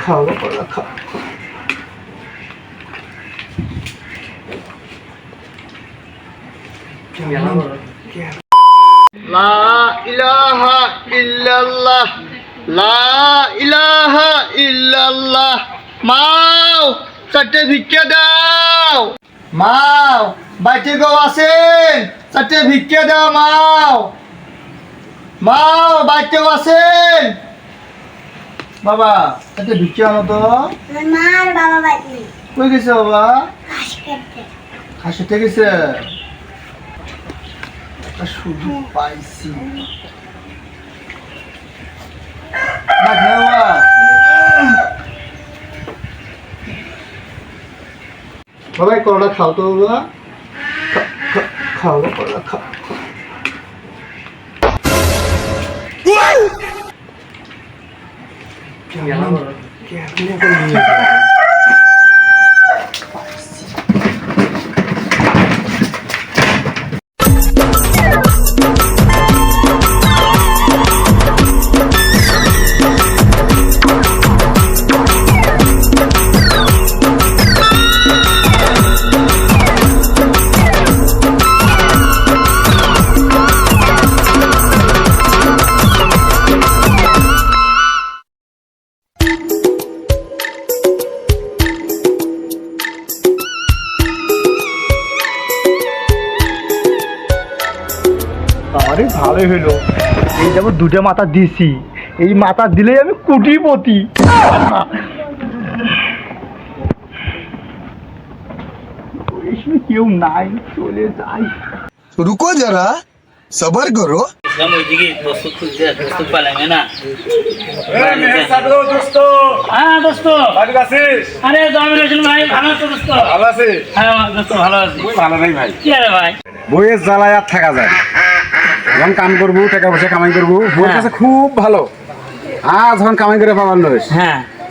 খাও কলা খাও। লা ইলাহা ইল্লাল্লাহ, লা ইলাহা ইল্লাল্লাহ। মাও চারটে ভিক্ষা দাও। মাও বাইতে গো আছেন, চারটে ভিক্ষা দাও। মাও মাও বাইতে আছেন। বাবা চারটে ভিক্ষা আনো তো। মার বাবা বাইতে কই গেছে বাবা? ঘাস কাটতে। ঘাস খেতে গেছে। শুধু পাইছি বাবা করলা খাও তো বাবা, খাও করলা খাও। আরে ভালোই হলো, এই যেমন দুটো মাথা দিছি, এই মাথা দিলেই আমি কোটিপতি। কেউ নাই, চলে যাই। रुको जरा सबर करो। বইয়ের জ্বালায় আর থাকা যায়, যখন কাম করবো টাকা পয়সা কামাই করবো, বইয়ের কাছে খুব ভালো। আর যখন কামাই করে পাবার নয়,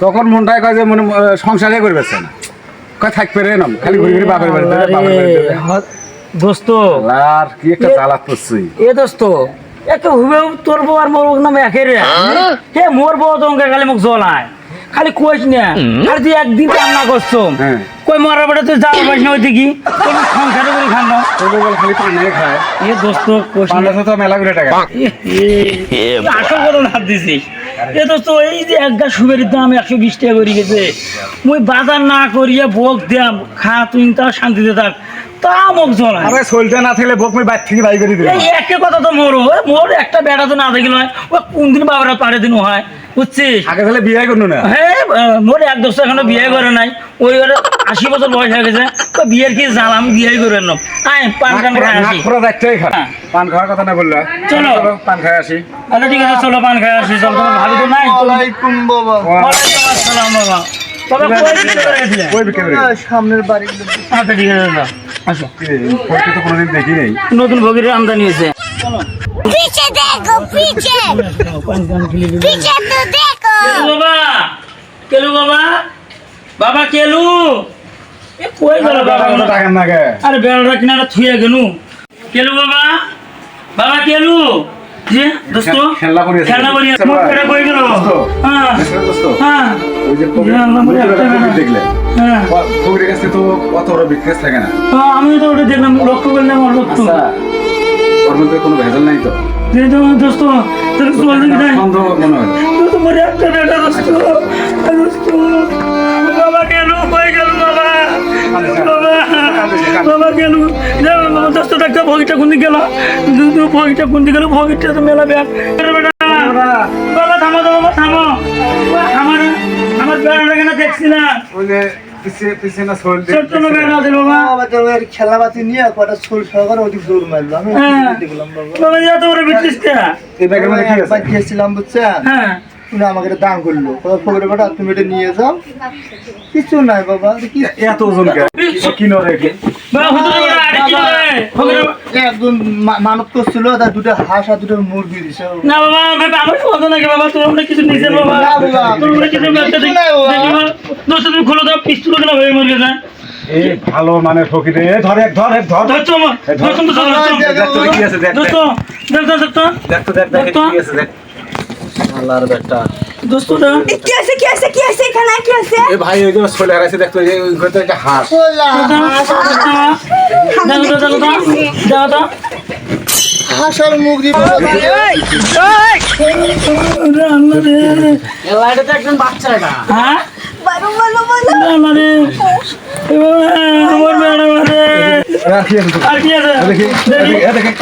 তখন মনটাই কয় যে মনে সংসারে করবে না, কয় থাকবে রে নাম খালি ঘুরে ঘুরে বাপের বাড়িতে বাপের বাড়িতে। দোস্ত আর কি একটা জ্বালাত করছি এ দোস্ত, একে হুবে তোর বউ আর মোর বউ নামে একে রে। হে মোর বউ তোমাকে খালি মুখ জ্বলায়, খালি কইস না। আর তুই একদিন কান্না করছো, কই মরার বেটা তুই যাওয়ার পাইস না ওই দিকে সংসারে করে খান না, খালি পানে খায়। এ দোস্ত তো মেলা করে টাকা আসল করে হাত দিছিস। এ দোস্ত এই যে এক গা সুবেরির দাম 120 টাকা করে গেছে, মুই বাজার না করিয়া ভোগ দিয়াম, খা তুই তাও শান্তিতে থাক, তা মুখ জ্বলায়। আরে চলতে না থাকলে বক মুই বাইর থেকে বাই করে দিই। এই একটা কথা তো মোর একটা বেটা তো না দেখিল হয়, ও কোনদিন বাবারা পাড়ে দিন হয়, বুঝছিস? আগে তাহলে বিয়ে করলো না? হ্যাঁ, মোর এক দোস্ত এখনো বিয়ে করে নাই, ওই 80 বছর বয়স হয়ে গেছে, তো বিয়ের কি জ্বালাম, বিয়ে করে নাম। আয় পান খান খাই আসি। পান খাওয়ার কথা না বললা, চলো পান খাই আসি। আচ্ছা ঠিক আছে, চলো পান খাই আসি। চল, তোমার ভাবি তো নাই। ওয়ালাইকুম বাবা। ওয়ালাইকুম আসসালাম বাবা। তবে কই বিক্রি করে গেছিলে? কই বিক্রি করে? সামনের বাড়ি। আচ্ছা ঠিক আছে, দাদা আসো। কইতে তো কোনোদিন দেখি নাই। নতুন ভগির আমদানি হয়েছে। চলো पीछे देखो पीछे पीछे तो देखो। বাবা কেলু, বাবা বাবা কেলু, এ কই গেল বাবা? কোনো টাকা না গে। আরে বেলরা কিনারা থুইয়া গেনু। কেলু বাবা, বাবা কেলু জি দোস্ত খেলা করি মোর পেটে কই গেল? হ্যাঁ হ্যাঁ, ওই যে ফকির দেখলে, হ্যাঁ ফকিরের কাছে তো কত বড় বিক্রেস থাকে না। আমি তো ওটা দেখলাম, লক্ষ্য করলাম ওর রক্ত। ওর মধ্যে কোনো ভেজাল নাই তো? দোস্ত তোর চলছেন কি? সন্দেহ মনে হয়। তোমার একটা বেটা দোস্ত, দোস্ত বাবা কেলু কই গেল? বাবা বাবা বাবা কেলু, দোস্ত একটা ভগিটা কোন দিকে গেল? ভগিটা কোন দিকে গেল? ভগিটা তো মেলা ব্যাগ। বাবা থামো তো, বাবা থামো। আমার আমার বেড়াটা কেন দেখছি না? ওই যে পিছে না সোল ছোট্ট বেড়া আছে বাবা। খেলাবাতি নিয়ে কটা সোল সহকারে ওদিক দৌড় মারলো। আমি দেখলাম বাবা। বাবা যা তো ওরা বিচ্ছিস কে? এই ব্যাগের মধ্যে কি আছে? গিয়েছিলাম বুঝছেন, হ্যাঁ তুমি আমাকে দান করলো, ফকরে বেটা তুমি এটা নিয়ে যাও। কিছু নাই বাবা, এত ওজন কে কি নরে কি? বাবা হুজুর ওরা আরে কি রে? একজন মানত করছিল, তার দুটো হাঁস আর দুটো মুরগি দিছে। না বাবা, আমার সন্দেহ নাকি বাবা, তোমরা কিছু নিছেন বাবা? না বাবা, তোমরা কিছু করতে দিন। দোস্ত তুমি খোলো দাও, পিস্তল কেন হয়ে মরে গেছে? এই ভালো মানে ফকিরে ধর এক ধর এক ধর ধরছো আমার দোস্ত তো দেখতো কি আছে দেখ দোস্ত দেখ দেখ কি আছে দেখ। আল্লাহর বেটা দোস্ত কি আছে এখানে? আছে এ ভাই ওই যে ছোলে হারাইছে দেখতো এই যে ওই ঘরে তো একটা হাঁস হাসার মুখ দিয়ে হ্যাঁ বলো বলো বলো আমার ম্যাডাম আর কি আছে আর কি আছে দেখি দেখি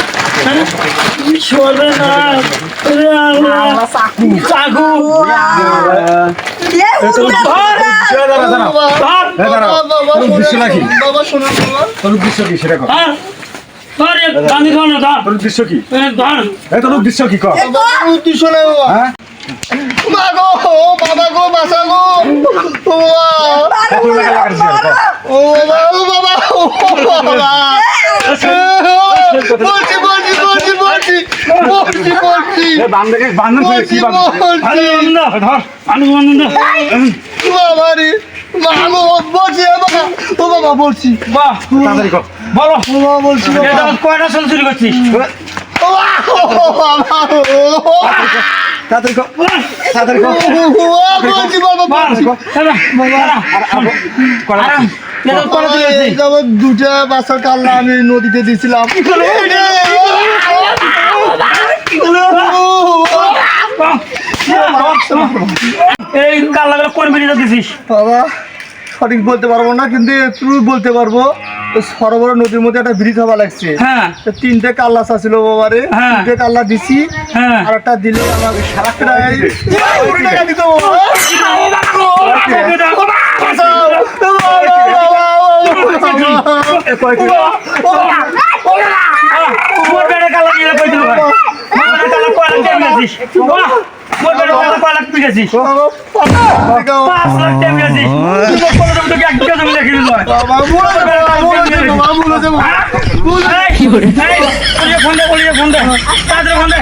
সরবে না চাকু দাঁড়া তোর উদ্দেশ্য নাকি বাবা শোনো বাবা তোর উদ্দেশ্য কি সেটা কর গান্ধী খাওয়া না তোর উদ্দেশ্য কি ধর তোর উদ্দেশ্য কি কর উদ্দেশ্য নাই বাবা হ্যাঁ মা গো বাবা গো বাসা গো ও কত টাকা লাগাইছিস কর ও বাবা ও বাবা বলছি বলছি বলছি বলছি বলছি বলছি এ বান্ধন করে কি বান্ধন ধর আনন্দ বাবা রে মা বলছি বাবা ও বাবা বলছি বাহ তাড়াতাড়ি কর বলো ও বাবা বলছি বাবা কয়টা চল চুরি করছিস ও বাবা তাড়াতাড়ি কর তাড়াতাড়ি কর বলছি বাবা বলছি যেমন দুটা বাচ্চার কাল্লা আমি নদীতে দিয়েছিলাম এই কাল্লাগুলো কোন বেরিয়ে দিছিস বাবা সঠিক বলতে পারবো না কিন্তু একটু বলতে পারবো সরোবর নদীর মধ্যে একটা ব্রিজ হওয়া লাগছে হ্যাঁ তো তিনটে কাল্লা ছিল বাবারে হ্যাঁ। তিনটে কাল্লা দিছি হ্যাঁ আর একটা দিলে আমাকে সারা টাকা দিত মোর বেড়ে কালা নিয়ে কই দিল ভাই মোর বেড়ে কালা কয়লা টেম গেছিস মোর বেড়ে কালা কয়লা তুই গেছিস 5 লাখ টেম গেছিস তুই কোন দাম তোকে 1 টাকা জমি রেখে দিল ভাই এই ফোন দে বলি ফোন দে তাড়াতাড়ি ফোন দে